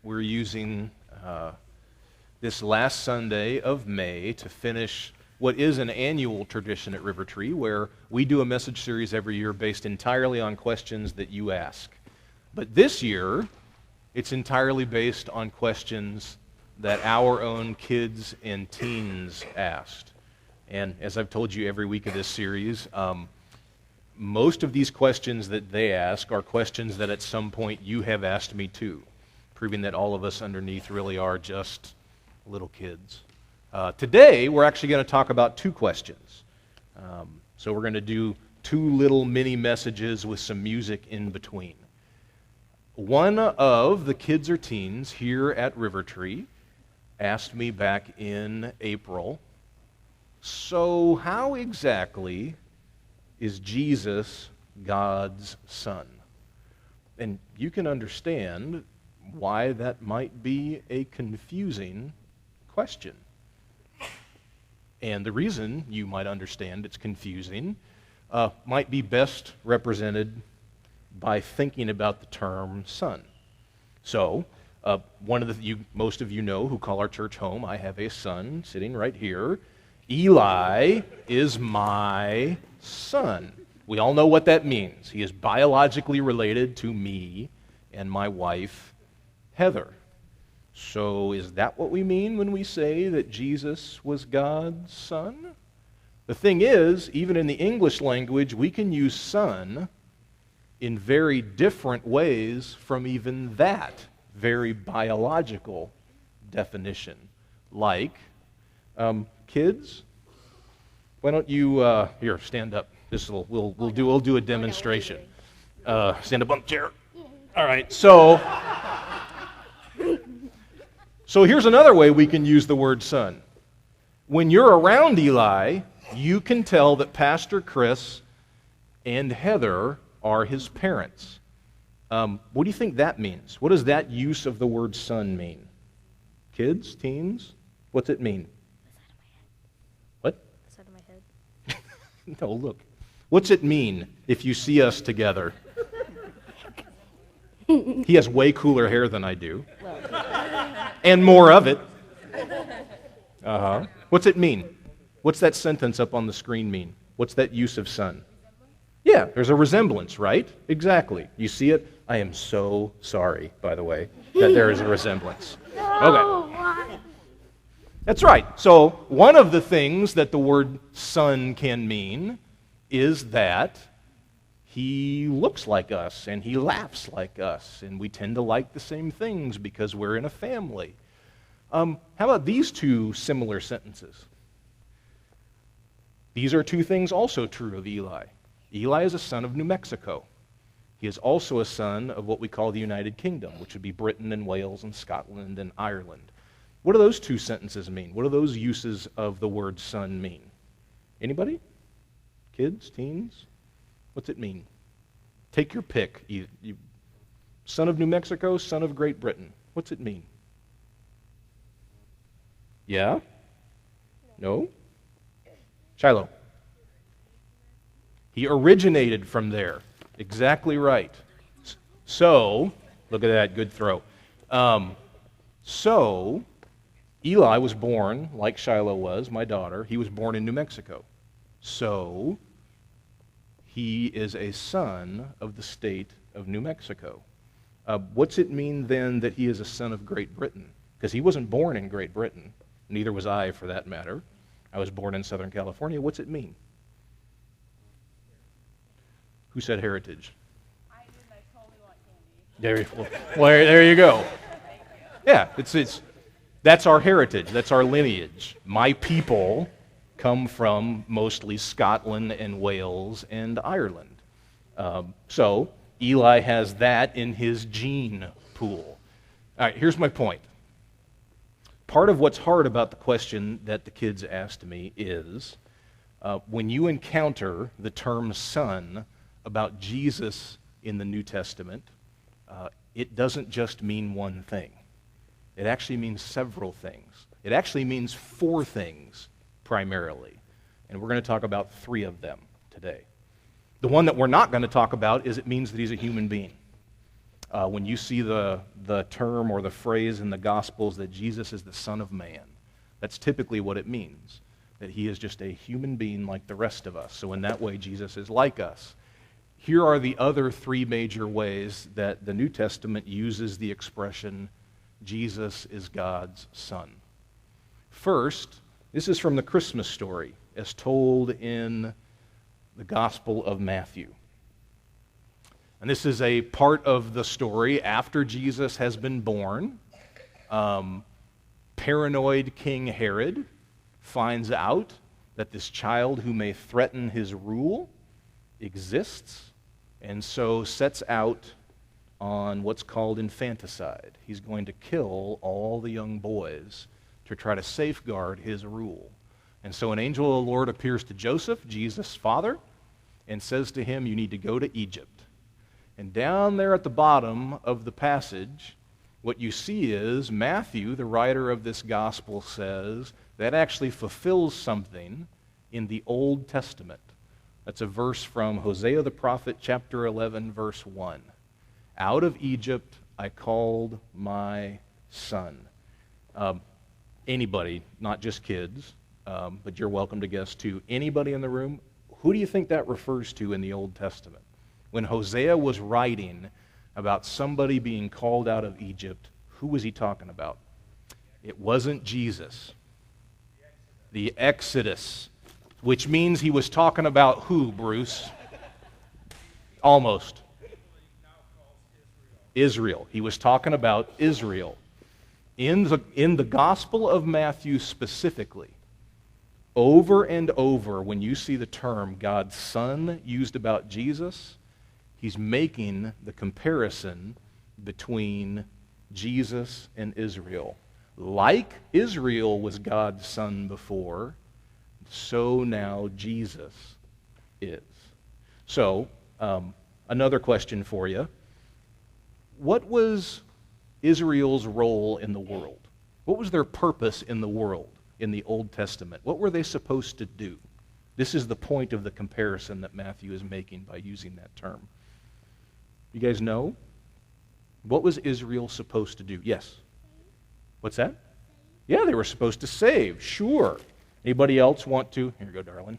we're using this last Sunday of May to finish what is an annual tradition at RiverTree, where we do a message series every year based entirely on questions that you ask. But this year, it's entirely based on questions that our own kids and teens asked. And as I've told you every week of this series, most of these questions that they ask are questions that at some point you have asked me too, proving that all of us underneath really are just little kids. Today, we're actually going to talk about two questions. So we're going to do two little mini messages with some music in between. One of the kids or teens here at RiverTree asked me back in April, so how exactly is Jesus God's son? And you can understand why that might be a confusing question. And the reason you might understand it's confusing might be best represented by thinking about the term son. So, most of you know who call our church home, I have a son sitting right here. Eli is my son. We all know what that means. He is biologically related to me and my wife, Heather. So is that what we mean when we say that Jesus was God's son? The thing is, even in the English language, we can use son in very different ways from even that very biological definition. Like, kids, why don't you here stand up? We'll do a demonstration. Stand up on the chair. All right. So here's another way we can use the word son. When you're around Eli, you can tell that Pastor Chris and Heather are his parents. What do you think that means? What does that use of the word son mean? Kids, teens, what's it mean? What? The side of my head. No, look. What's it mean if you see us together? He has way cooler hair than I do. And more of it. What's it mean? What's that sentence up on the screen mean? What's that use of son? Yeah, there's a resemblance, right? Exactly. You see it? I am so sorry, by the way, that there is a resemblance. Okay. That's right. So one of the things that the word son can mean is that he looks like us and he laughs like us and we tend to like the same things because we're in a family. How about these two similar sentences? These are two things also true of Eli. Eli is a son of New Mexico. He is also a son of what we call the United Kingdom, which would be Britain and Wales and Scotland and Ireland. What do those two sentences mean? What do those uses of the word son mean? Anybody? Kids? Teens? What's it mean? Take your pick. Son of New Mexico, son of Great Britain. What's it mean? Yeah? No? Shiloh. He originated from there. Exactly right. So, look at that, good throw. So, Eli was born, like Shiloh was, my daughter, he was born in New Mexico. So, he is a son of the state of New Mexico. What's it mean then that he is a son of Great Britain? Because he wasn't born in Great Britain. Neither was I, for that matter. I was born in Southern California. What's it mean? Who said heritage? I did. I totally want candy. There you go. Yeah, that's our heritage. That's our lineage. My people come from mostly Scotland and Wales and Ireland. So Eli has that in his gene pool. All right, here's my point. Part of what's hard about the question that the kids asked me is when you encounter the term son about Jesus in the New Testament, it doesn't just mean one thing. It actually means several things. It actually means four things primarily. And we're going to talk about three of them today. The one that we're not going to talk about is it means that he's a human being. When you see the term or the phrase in the Gospels that Jesus is the Son of Man, that's typically what it means, that he is just a human being like the rest of us. So in that way, Jesus is like us. Here are the other three major ways that the New Testament uses the expression, Jesus is God's Son. First, this is from the Christmas story, as told in the Gospel of Matthew. And this is a part of the story after Jesus has been born. Paranoid King Herod finds out that this child who may threaten his rule exists, and so sets out on what's called infanticide. He's going to kill all the young boys to try to safeguard his rule. And so an angel of the Lord appears to Joseph, Jesus' father, and says to him, you need to go to Egypt. And down there at the bottom of the passage, what you see is Matthew, the writer of this gospel, says that actually fulfills something in the Old Testament. That's a verse from Hosea the prophet, chapter 11, verse 1. Out of Egypt I called my son. Anybody, not just kids, but you're welcome to guess too. Anybody in the room, who do you think that refers to in the Old Testament? When Hosea was writing about somebody being called out of Egypt, who was he talking about? It wasn't Jesus. The Exodus, which means he was talking about who, Bruce? Almost. Israel. He was talking about Israel. In the Gospel of Matthew specifically, over and over when you see the term God's Son used about Jesus, he's making the comparison between Jesus and Israel. Like Israel was God's son before, so now Jesus is. So, another question for you. What was Israel's role in the world? What was their purpose in the world in the Old Testament? What were they supposed to do? This is the point of the comparison that Matthew is making by using that term. You guys know? What was Israel supposed to do? Yes. What's that? Yeah, they were supposed to save. Sure. Anybody else want to? Here you go, darling.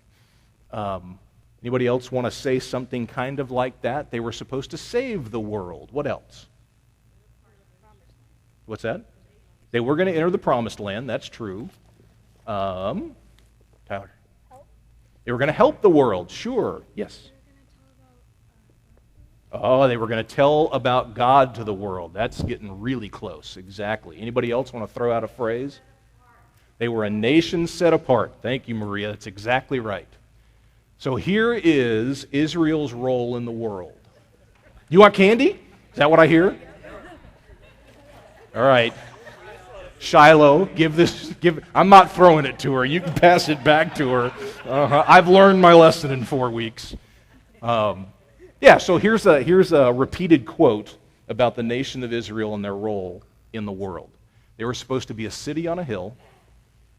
Anybody else want to say something kind of like that? They were supposed to save the world. What else? What's that? They were going to enter the promised land. That's true. Tyler. They were going to help the world. Sure. Yes. Oh, they were going to tell about God to the world. That's getting really close. Exactly. Anybody else want to throw out a phrase? They were a nation set apart. Thank you, Maria. That's exactly right. So here is Israel's role in the world. You want candy? Is that what I hear? All right. Shiloh, I'm not throwing it to her. You can pass it back to her. I've learned my lesson in 4 weeks. So here's a repeated quote about the nation of Israel and their role in the world. They were supposed to be a city on a hill.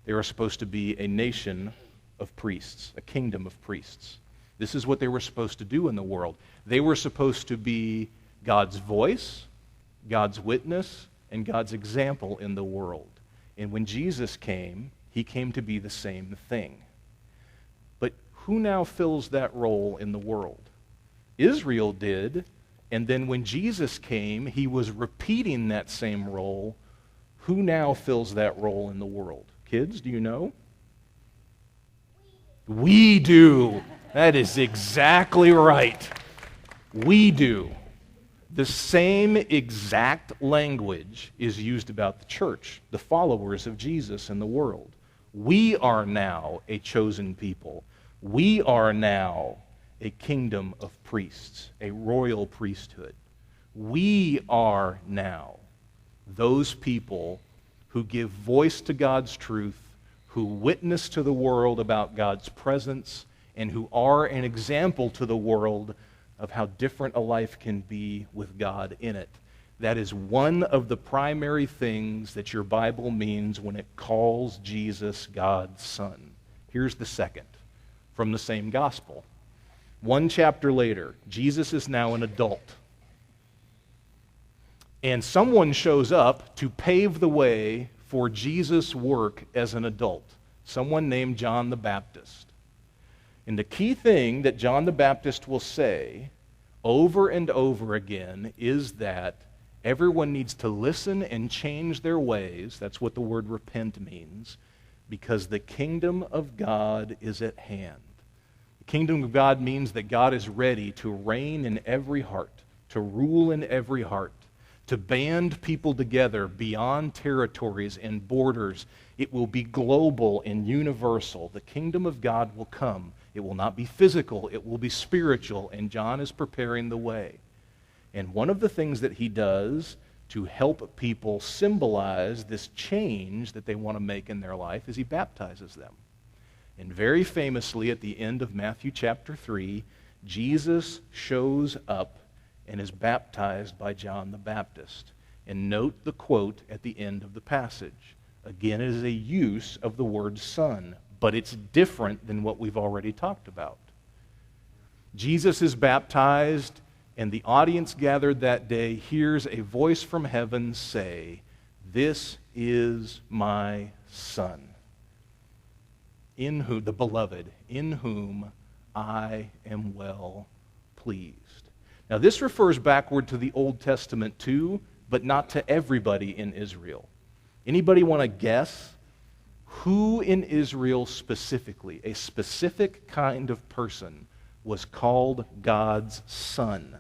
They were supposed to be a nation of priests, a kingdom of priests. This is what they were supposed to do in the world. They were supposed to be God's voice, God's witness, and God's example in the world. And when Jesus came, he came to be the same thing. But who now fills that role in the world? Israel did, and then when Jesus came, he was repeating that same role. Who now fills that role in the world? Kids, do you know? We do. That is exactly right. We do. The same exact language is used about the church, the followers of Jesus in the world. We are now a chosen people. We are now a kingdom of priests, a royal priesthood. We are now those people who give voice to God's truth, who witness to the world about God's presence, and who are an example to the world of how different a life can be with God in it. That is one of the primary things that your Bible means when it calls Jesus God's Son. Here's the second, from the same gospel. 1 chapter later, Jesus is now an adult. And someone shows up to pave the way for Jesus' work as an adult, someone named John the Baptist. And the key thing that John the Baptist will say over and over again is that everyone needs to listen and change their ways. That's what the word repent means, because the kingdom of God is at hand. The kingdom of God means that God is ready to reign in every heart, to rule in every heart, to band people together beyond territories and borders. It will be global and universal. The kingdom of God will come. It will not be physical, it will be spiritual, and John is preparing the way. And one of the things that he does to help people symbolize this change that they want to make in their life is he baptizes them. And very famously, at the end of Matthew chapter 3, Jesus shows up and is baptized by John the Baptist. And note the quote at the end of the passage. Again, it is a use of the word son, but it's different than what we've already talked about. Jesus is baptized, and the audience gathered that day hears a voice from heaven say, "This is my Son, in whom, the beloved, in whom I am well pleased." Now, this refers backward to the Old Testament too, but not to everybody in Israel. Anybody want to guess who in Israel specifically, a specific kind of person, was called God's son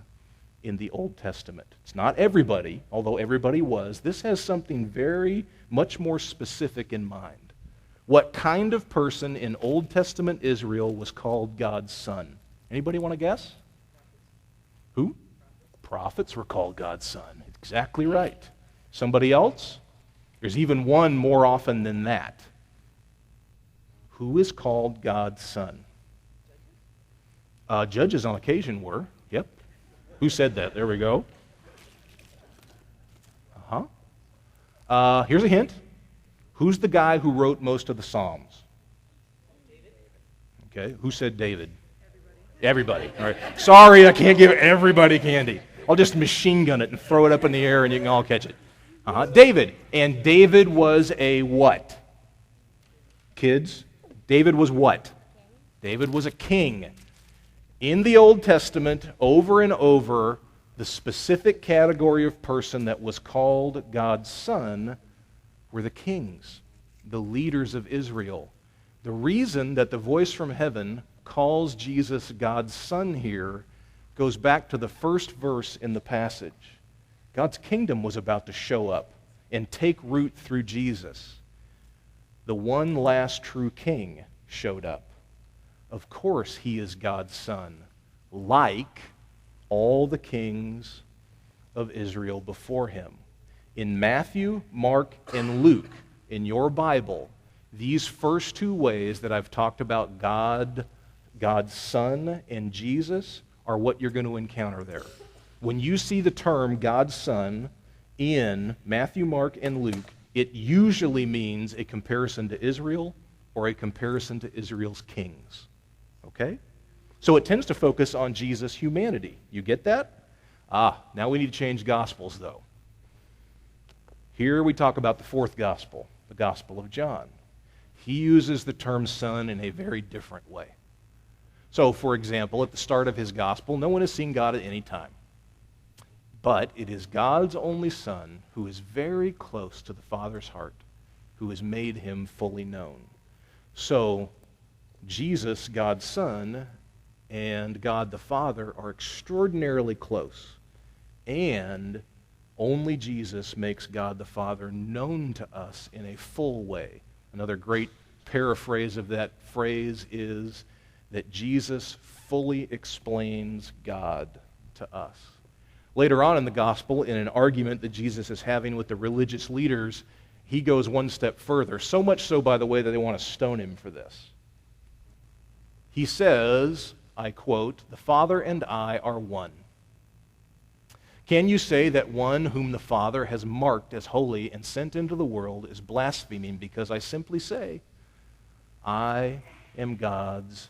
in the Old Testament? It's not everybody, although everybody was. This has something very much more specific in mind. What kind of person in Old Testament Israel was called God's son? Anybody want to guess? Who? Prophets were called God's son. Exactly right. Somebody else? There's even one more often than that. Who is called God's son? Judges on occasion were. Yep. Who said that? There we go. Here's a hint. Who's the guy who wrote most of the Psalms? David. Okay. Who said David? Everybody. All right. Sorry, I can't give everybody candy. I'll just machine gun it and throw it up in the air and you can all catch it. David. And David was a what? Kids? David was what? David was a king. In the Old Testament, over and over, the specific category of person that was called God's son were the kings, the leaders of Israel. The reason that the voice from heaven calls Jesus God's son here goes back to the first verse in the passage. God's kingdom was about to show up and take root through Jesus. The one last true king showed up. Of course, he is God's son, like all the kings of Israel before him. In Matthew, Mark, and Luke, in your Bible, these first two ways that I've talked about God's Son and Jesus are what you're going to encounter there. When you see the term God's Son in Matthew, Mark, and Luke, it usually means a comparison to Israel or a comparison to Israel's kings. Okay? So it tends to focus on Jesus' humanity. You get that? Now we need to change gospels, though. Here we talk about the fourth gospel, the Gospel of John. He uses the term son in a very different way. So, for example, at the start of his gospel, no one has seen God at any time. But it is God's only Son who is very close to the Father's heart, who has made him fully known. So, Jesus, God's Son, and God the Father are extraordinarily close. And only Jesus makes God the Father known to us in a full way. Another great paraphrase of that phrase is that Jesus fully explains God to us. Later on in the gospel, in an argument that Jesus is having with the religious leaders, he goes one step further. So much so, by the way, that they want to stone him for this. He says, I quote, "The Father and I are one. Can you say that one whom the Father has marked as holy and sent into the world is blaspheming because I simply say, I am God's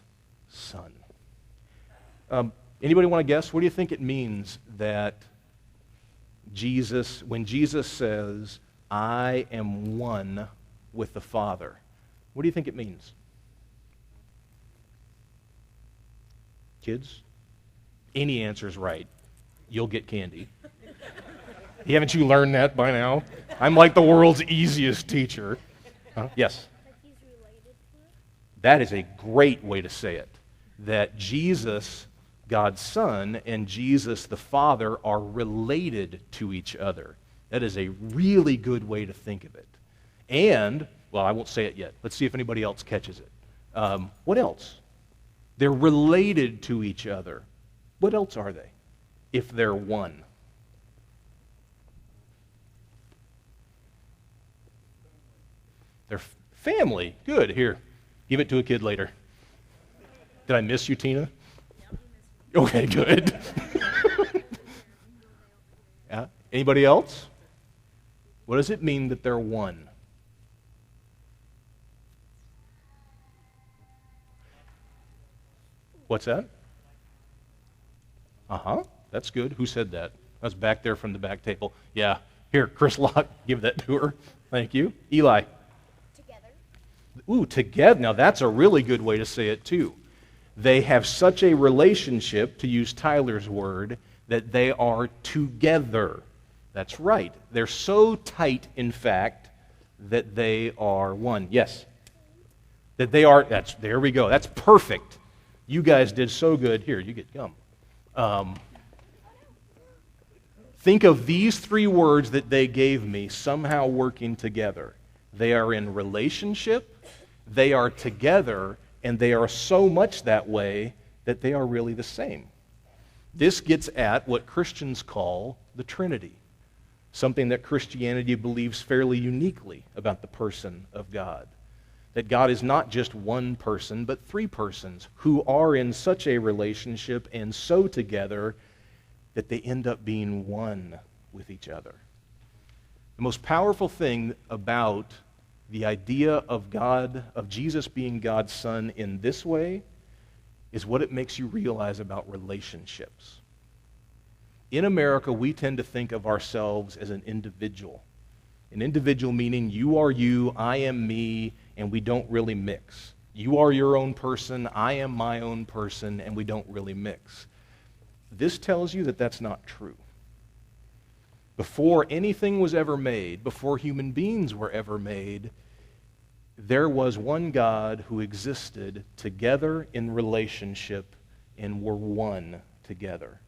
Son?" Anybody want to guess? What do you think it means that when Jesus says, I am one with the Father, what do you think it means? Kids? Any answer's right. You'll get candy. Haven't you learned that by now? I'm like the world's easiest teacher. Huh? Yes? That he's related to it? That is a great way to say it. That Jesus, God's Son, and Jesus, the Father, are related to each other. That is a really good way to think of it. And, well, I won't say it yet. Let's see if anybody else catches it. What else? They're related to each other. What else are they if they're one? They're family. Good. Here, give it to a kid later. Did I miss you, Tina? Okay, good. Yeah. Anybody else? What does it mean that they're one? What's that? Uh-huh. That's good. Who said that? I was back there from the back table. Yeah. Here, Chris Locke, give that to her. Thank you. Eli. Together. Ooh, together. Now that's a really good way to say it too. They have such a relationship, to use Tyler's word, that they are together. That's right. They're so tight, in fact, that they are one. Yes? That they are, there we go. That's perfect. You guys did so good. Here, you get gum. Think of these three words that they gave me somehow working together. They are in relationship, they are together, and they are so much that way that they are really the same. This gets at what Christians call the Trinity, something that Christianity believes fairly uniquely about the person of God. That God is not just one person, but three persons who are in such a relationship and so together that they end up being one with each other. The most powerful thing about the idea of God, of Jesus being God's Son in this way, is what it makes you realize about relationships. In America, we tend to think of ourselves as an individual. An individual meaning you are you, I am me, and we don't really mix. You are your own person, I am my own person, and we don't really mix. This tells you that that's not true. Before anything was ever made, before human beings were ever made, there was one God who existed together in relationship and were one together.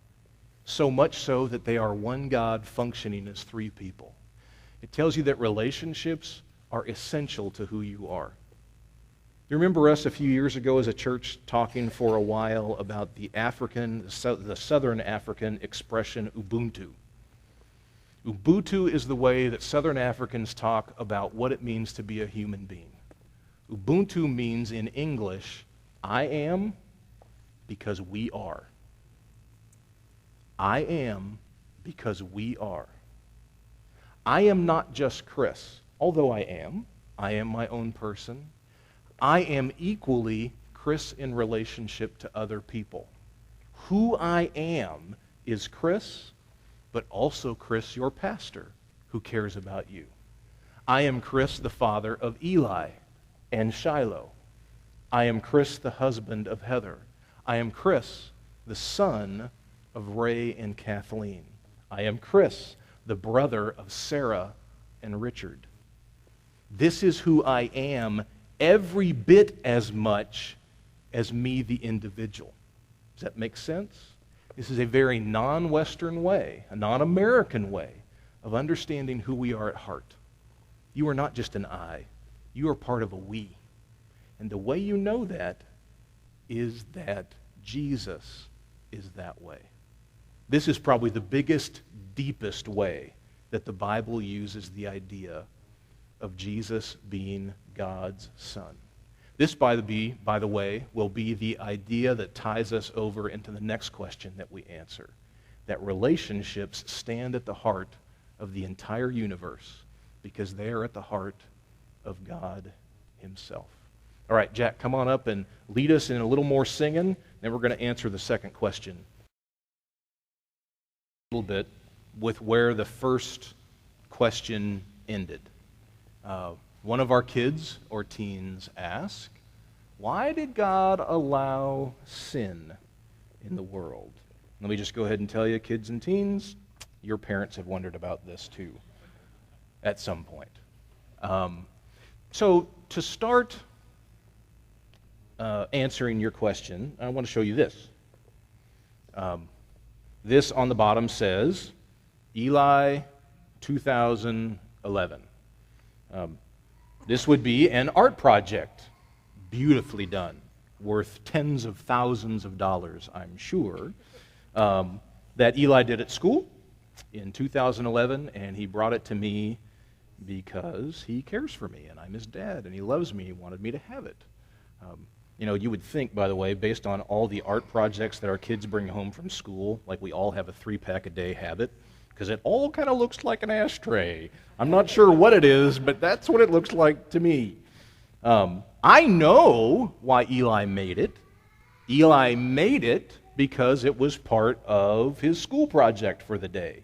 So much so that they are one God functioning as three people. It tells you that relationships are essential to who you are. You remember us a few years ago as a church talking for a while about the Southern African expression Ubuntu. Ubuntu is the way that Southern Africans talk about what it means to be a human being. Ubuntu means in English, I am because we are. I am because we are. I am not just Chris, although I am my own person. I am equally Chris in relationship to other people. Who I am is Chris, but also Chris, your pastor, who cares about you. I am Chris, the father of Eli and Shiloh. I am Chris, the husband of Heather. I am Chris, the son of Ray and Kathleen. I am Chris, the brother of Sarah and Richard. This is who I am every bit as much as me, the individual. Does that make sense? This is a very non-Western way, a non-American way of understanding who we are at heart. You are not just an I. You are part of a we. And the way you know that is that Jesus is that way. This is probably the biggest, deepest way that the Bible uses the idea of Jesus being God's Son. This, by the way, will be the idea that ties us over into the next question that we answer, that relationships stand at the heart of the entire universe because they are at the heart of God himself. All right, Jack, come on up and lead us in a little more singing, then we're going to answer the second question. A little bit. with where the first question ended. One of our kids or teens asked, why did God allow sin in the world? Let me just go ahead and tell you, kids and teens, your parents have wondered about this too at some point. So to start answering your question, I want to show you this. This on the bottom says, Eli 2011. This would be an art project, beautifully done, worth tens of thousands of dollars, I'm sure, that Eli did at school in 2011, and he brought it to me because he cares for me, and I'm his dad, and he loves me. He wanted me to have it. You would think, by the way, based on all the art projects that our kids bring home from school, like we all have a 3-pack a day habit, because it all kind of looks like an ashtray. I'm not sure what it is, but that's what it looks like to me. I know why Eli made it. Eli made it because it was part of his school project for the day.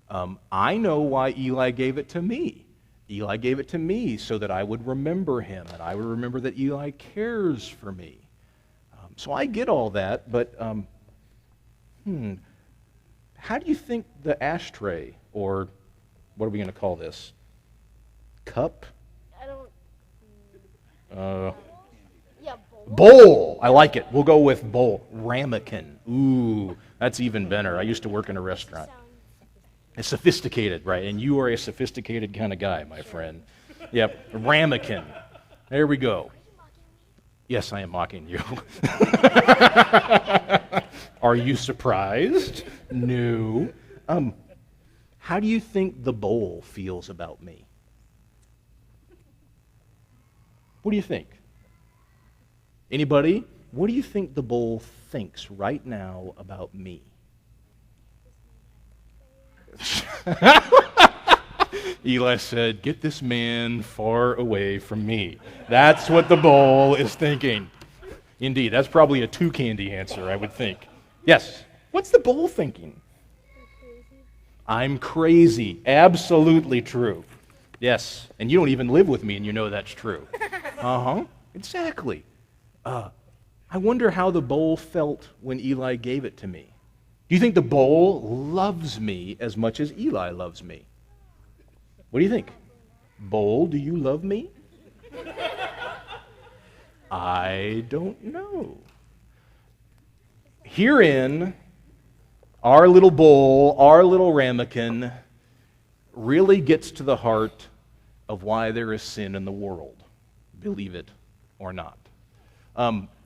I know why Eli gave it to me. Eli gave it to me so that I would remember him, and I would remember that Eli cares for me. So I get all that, but how do you think the ashtray, or what are we going to call this? Cup? I don't. Yeah, bowl. Bowl. I like it. We'll go with bowl. Ramekin. Ooh, that's even better. I used to work in a restaurant. It's sophisticated, right? And you are a sophisticated kind of guy, my friend. Yep, ramekin. There we go. Yes, I am mocking you. Are you surprised? No. How do you think the bowl feels about me? What do you think? Anybody? What do you think the bowl thinks right now about me? Eli said, "Get this man far away from me." That's what the bowl is thinking. Indeed, that's probably a too candy answer, I would think. Yes. What's the bowl thinking? I'm crazy. Absolutely true. Yes. And you don't even live with me, and you know that's true. Exactly. I wonder how the bowl felt when Eli gave it to me. Do you think the bowl loves me as much as Eli loves me? What do you think? Bowl, do you love me? I don't know. Herein, our little bowl, our little ramekin, really gets to the heart of why there is sin in the world, believe it or not.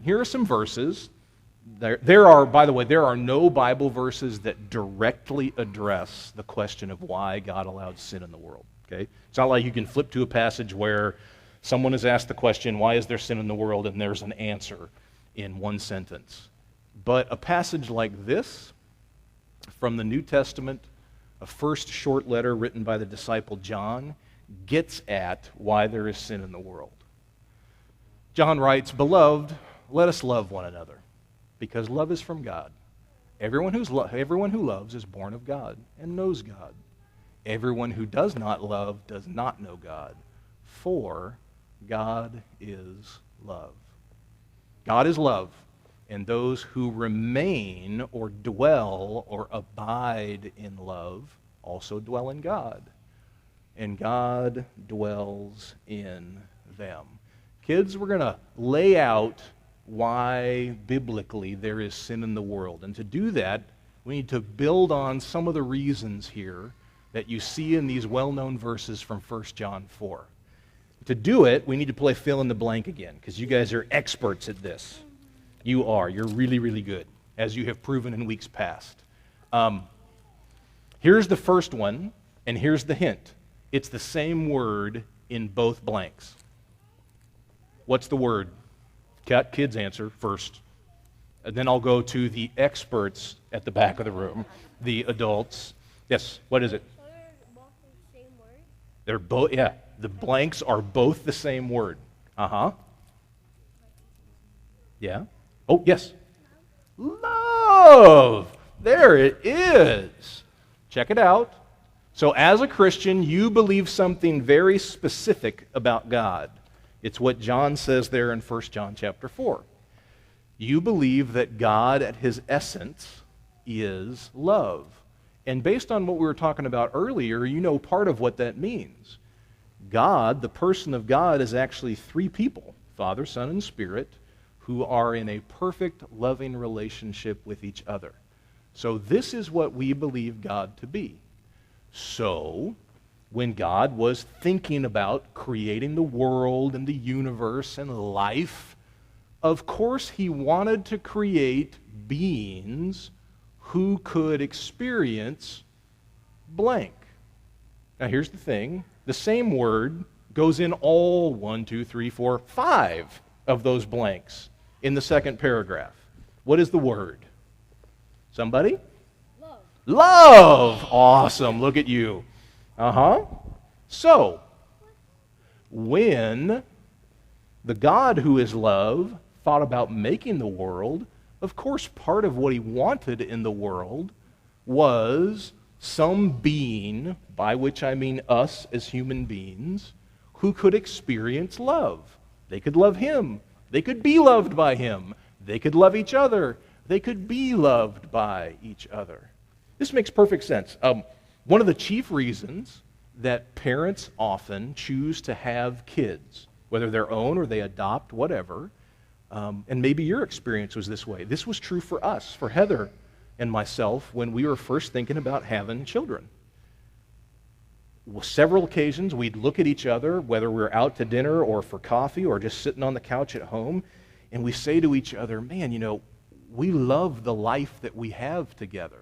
Here are some verses. There are, by the way, there are no Bible verses that directly address the question of why God allowed sin in the world. Okay? It's not like you can flip to a passage where someone has asked the question, why is there sin in the world, and there's an answer in one sentence. But a passage like this from the New Testament, a first short letter written by the disciple John, gets at why there is sin in the world. John writes, "Beloved, let us love one another, because love is from God. Everyone who loves is born of God and knows God. Everyone who does not love does not know God, for God is love." God is love, and those who remain or dwell or abide in love also dwell in God, and God dwells in them. Kids, we're going to lay out why biblically there is sin in the world. And to do that, we need to build on some of the reasons here that you see in these well-known verses from 1 John 4. To do it, we need to play fill in the blank again, because you guys are experts at this. You are. You're really, really good, as you have proven in weeks past. Here's the first one, and here's the hint. It's the same word in both blanks. What's the word? Kids answer first. And then I'll go to the experts at the back of the room, the adults. Yes, what is it? So they're both the same word? They're both, yeah. The blanks are both the same word. Yeah. Oh, yes. Love. There it is. Check it out. So as a Christian, you believe something very specific about God. It's what John says there in 1 John chapter 4. You believe that God at his essence is love. And based on what we were talking about earlier, you know part of what that means. God, the person of God, is actually three people, Father, Son, and Spirit, who are in a perfect, loving relationship with each other. So this is what we believe God to be. So, when God was thinking about creating the world and the universe and life, of course he wanted to create beings who could experience blank. Now here's the thing. The same word goes in all 5 of those blanks in the second paragraph. What is the word? Somebody? Love. Love! Awesome. Look at you. So, when the God who is love thought about making the world, of course part of what he wanted in the world was some being, by which I mean us as human beings, who could experience love. They could love him. They could be loved by him. They could love each other. They could be loved by each other. This makes perfect sense. One of the chief reasons that parents often choose to have kids, whether their own or they adopt, whatever, and maybe your experience was this way. This was true for us, for Heather and myself, when we were first thinking about having children. Well, several occasions we'd look at each other, whether we were out to dinner or for coffee or just sitting on the couch at home, and we say to each other, man, you know, we love the life that we have together.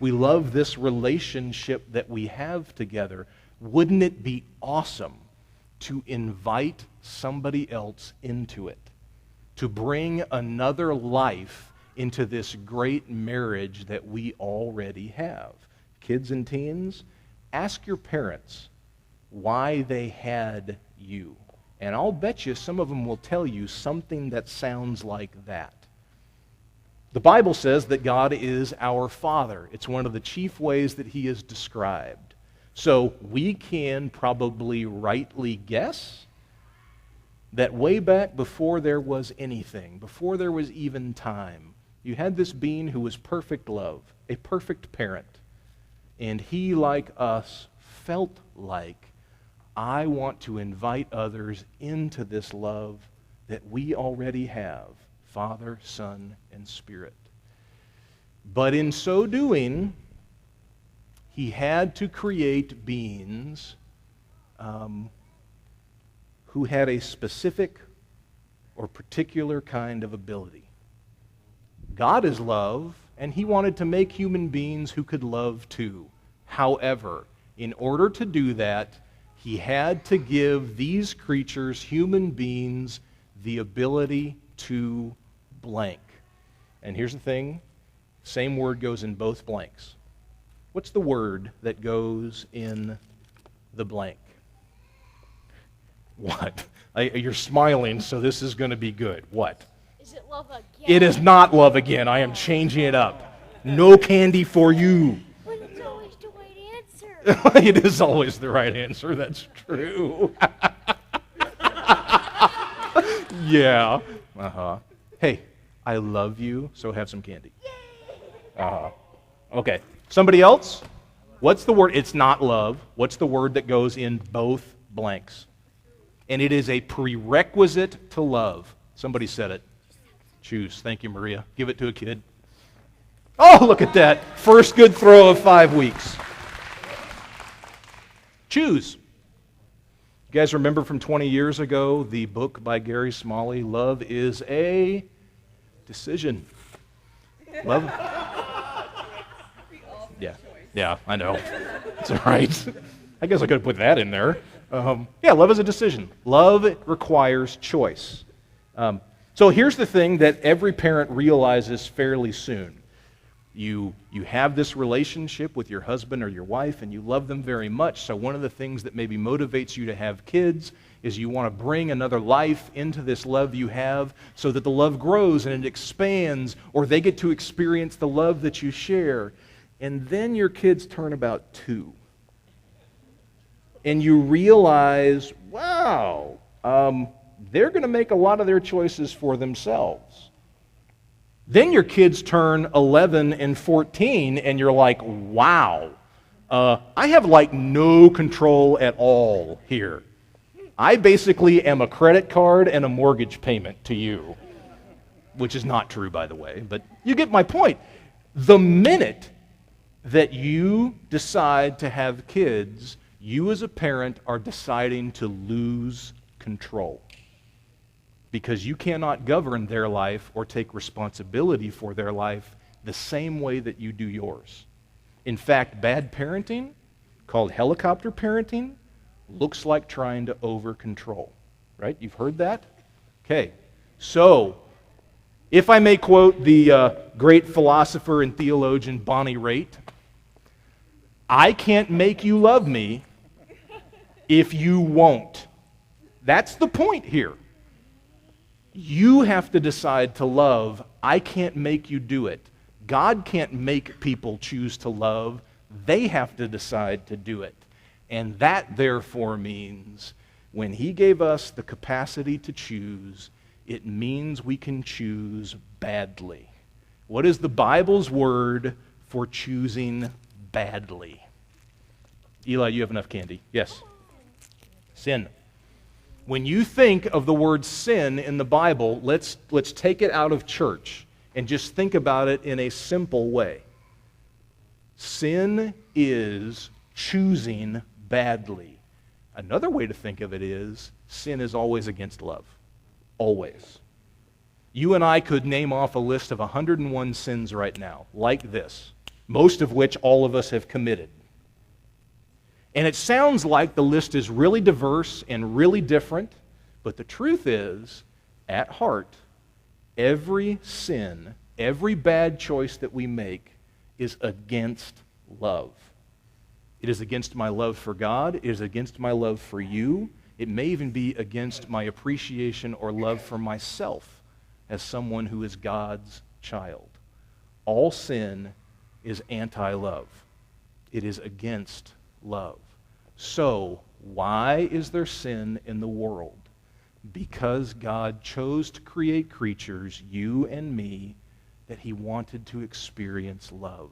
We love this relationship that we have together. Wouldn't it be awesome to invite somebody else into it? To bring another life into this great marriage that we already have. Kids and teens, ask your parents why they had you. And I'll bet you some of them will tell you something that sounds like that. The Bible says that God is our Father. It's one of the chief ways that he is described. So we can probably rightly guess that way back before there was anything, before there was even time, you had this being who was perfect love, a perfect parent. And he, like us, felt like, I want to invite others into this love that we already have, Father, Son, and Spirit. But in so doing, he had to create beings who had a specific or particular kind of ability. God is love, and he wanted to make human beings who could love too. However, in order to do that, he had to give these creatures, human beings, the ability to blank. And here's the thing, same word goes in both blanks. What's the word that goes in the blank? What? You're smiling, so this is going to be good. What? Is it love again? It is not love again. I am changing it up. No candy for you. But it's always the right answer. It is always the right answer. That's true. Yeah. Hey, I love you, so have some candy. Okay. Somebody else? What's the word? It's not love. What's the word that goes in both blanks? And it is a prerequisite to love. Somebody said it. Choose. Thank you, Maria. Give it to a kid. Oh, look at that. First good throw of 5 weeks. Choose. You guys remember from 20 years ago the book by Gary Smalley, Love is a Decision. Love. Yeah, I know. It's all right. I guess I could have put that in there. Love is a decision. Love requires choice. So here's the thing that every parent realizes fairly soon. You have this relationship with your husband or your wife, and you love them very much. So one of the things that maybe motivates you to have kids is you want to bring another life into this love you have so that the love grows and it expands, or they get to experience the love that you share. And then your kids turn about 2. And you realize, wow, they're going to make a lot of their choices for themselves. Then your kids turn 11 and 14, and you're like, wow, I have like no control at all here. I basically am a credit card and a mortgage payment to you, which is not true, by the way, but you get my point. The minute that you decide to have kids, you as a parent are deciding to lose control because you cannot govern their life or take responsibility for their life the same way that you do yours. In fact, bad parenting, called helicopter parenting, looks like trying to over-control, right? You've heard that? Okay, so if I may quote the great philosopher and theologian Bonnie Raitt, I can't make you love me if you won't. That's the point here. You have to decide to love. I can't make you do it. God can't make people choose to love. They have to decide to do it. And that, therefore, means when He gave us the capacity to choose, it means we can choose badly. What is the Bible's word for choosing badly? Eli, you have enough candy. Yes. Sin. When you think of the word sin in the Bible, let's take it out of church and just think about it in a simple way. Sin is choosing badly. Another way to think of it is sin is always against love. Always. You and I could name off a list of 101 sins right now, like this, most of which all of us have committed. And it sounds like the list is really diverse and really different, but the truth is, at heart, every sin, every bad choice that we make is against love. It is against my love for God. It is against my love for you. It may even be against my appreciation or love for myself as someone who is God's child. All sin is anti-love. It is against love. So, why is there sin in the world? Because God chose to create creatures, you and me, that He wanted to experience love.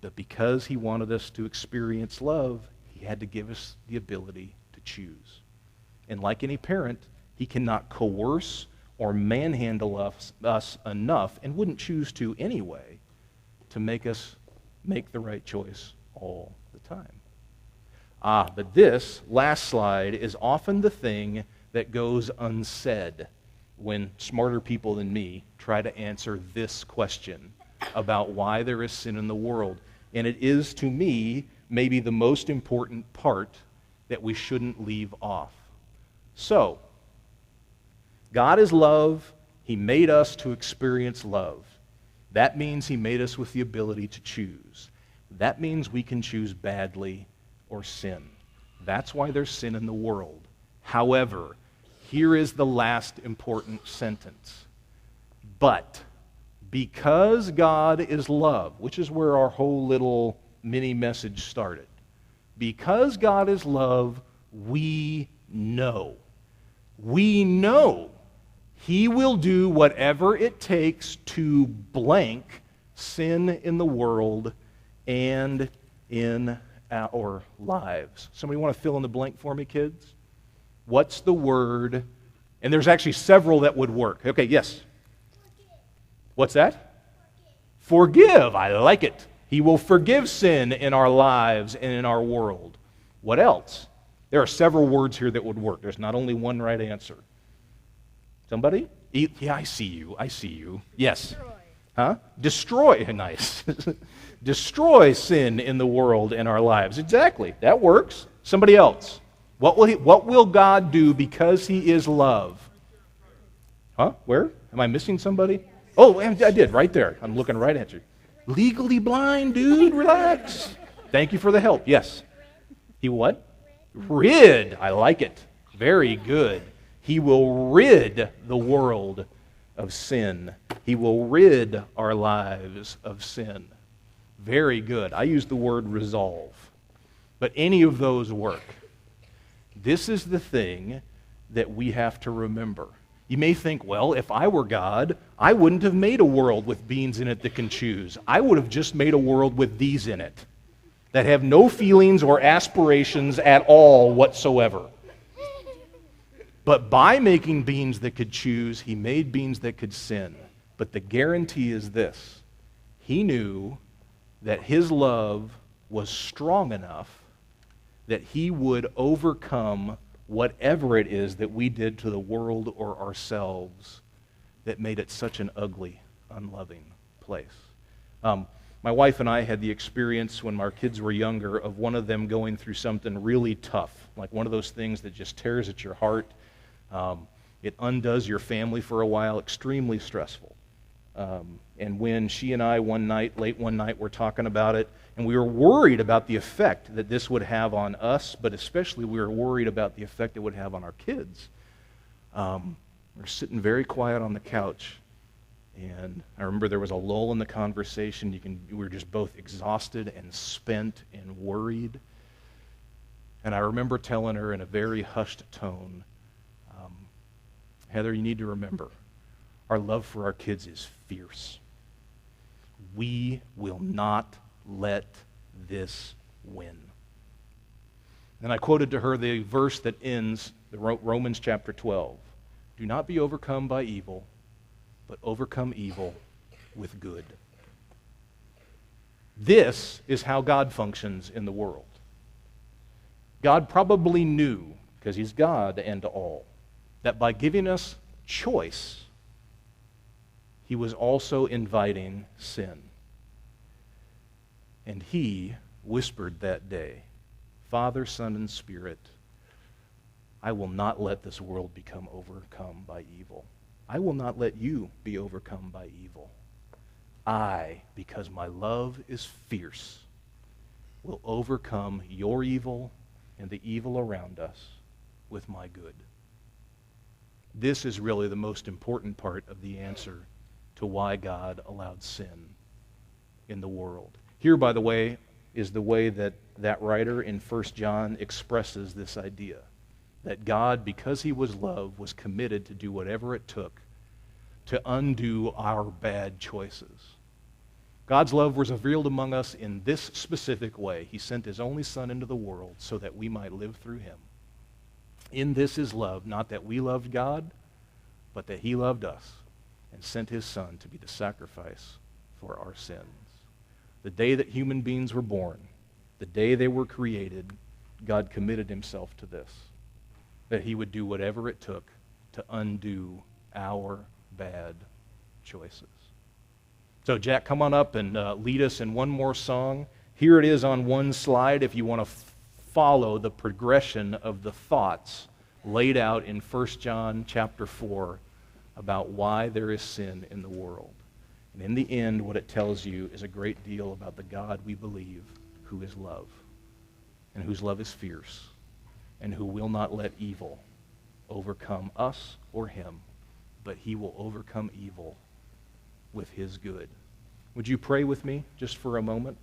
But because He wanted us to experience love, He had to give us the ability to choose. And like any parent, He cannot coerce or manhandle us enough, and wouldn't choose to anyway, to make us make the right choice all the time. But this last slide is often the thing that goes unsaid when smarter people than me try to answer this question about why there is sin in the world. And it is, to me, maybe the most important part that we shouldn't leave off. So, God is love. He made us to experience love. That means He made us with the ability to choose. That means we can choose badly or sin. That's why there's sin in the world. However, here is the last important sentence. But because God is love, which is where our whole little mini message started. Because God is love, we know. We know He will do whatever it takes to blank sin in the world and in our lives. Somebody want to fill in the blank for me, kids? What's the word? And there's actually several that would work. Okay, yes. What's that? Forgive. I like it. He will forgive sin in our lives and in our world. What else? There are several words here that would work. There's not only one right answer. Somebody? Yeah, I see you. I see you. Yes. Destroy. Huh? Destroy. Nice. Destroy sin in the world and our lives. Exactly. That works. Somebody else. What will God do because He is love? Huh? Where? Am I missing somebody? Oh, I did. Right there. I'm looking right at you. Legally blind, dude. Relax. Thank you for the help. Yes. He what? Rid. I like it. Very good. He will rid the world of sin. He will rid our lives of sin. Very good. I use the word resolve. But any of those work. This is the thing that we have to remember. You may think, well, if I were God, I wouldn't have made a world with beans in it that can choose. I would have just made a world with these in it that have no feelings or aspirations at all whatsoever. But by making beings that could choose, he made beings that could sin. But the guarantee is this. He knew that his love was strong enough that he would overcome whatever it is that we did to the world or ourselves that made it such an ugly, unloving place. My wife and I had the experience when our kids were younger of one of them going through something really tough, like one of those things that just tears at your heart. It undoes your family for a while, extremely stressful. And when she and I late one night, were talking about it, and we were worried about the effect that this would have on us, but especially we were worried about the effect it would have on our kids. We're sitting very quiet on the couch, and I remember there was a lull in the conversation. We were just both exhausted and spent and worried. And I remember telling her in a very hushed tone, Heather, you need to remember, our love for our kids is fierce. We will not let this win. And I quoted to her the verse that ends Romans chapter 12. Do not be overcome by evil, but overcome evil with good. This is how God functions in the world. God probably knew, because he's God and all, that by giving us choice, he was also inviting sin. And he whispered that day, Father, Son, and Spirit, I will not let this world become overcome by evil. I will not let you be overcome by evil. I, because my love is fierce, will overcome your evil and the evil around us with my good. This is really the most important part of the answer to why God allowed sin in the world. Here, by the way, is the way that writer in 1 John expresses this idea, that God, because he was love, was committed to do whatever it took to undo our bad choices. God's love was revealed among us in this specific way. He sent his only Son into the world so that we might live through him. In this is love, not that we loved God, but that he loved us and sent his Son to be the sacrifice for our sins. The day that human beings were born, the day they were created, God committed himself to this, that he would do whatever it took to undo our bad choices. So Jack, come on up and lead us in one more song. Here it is on one slide if you want to follow the progression of the thoughts laid out in 1 John chapter 4 about why there is sin in the world. And in the end, what it tells you is a great deal about the God we believe, who is love, and whose love is fierce, and who will not let evil overcome us or him, but he will overcome evil with his good. Would you pray with me just for a moment?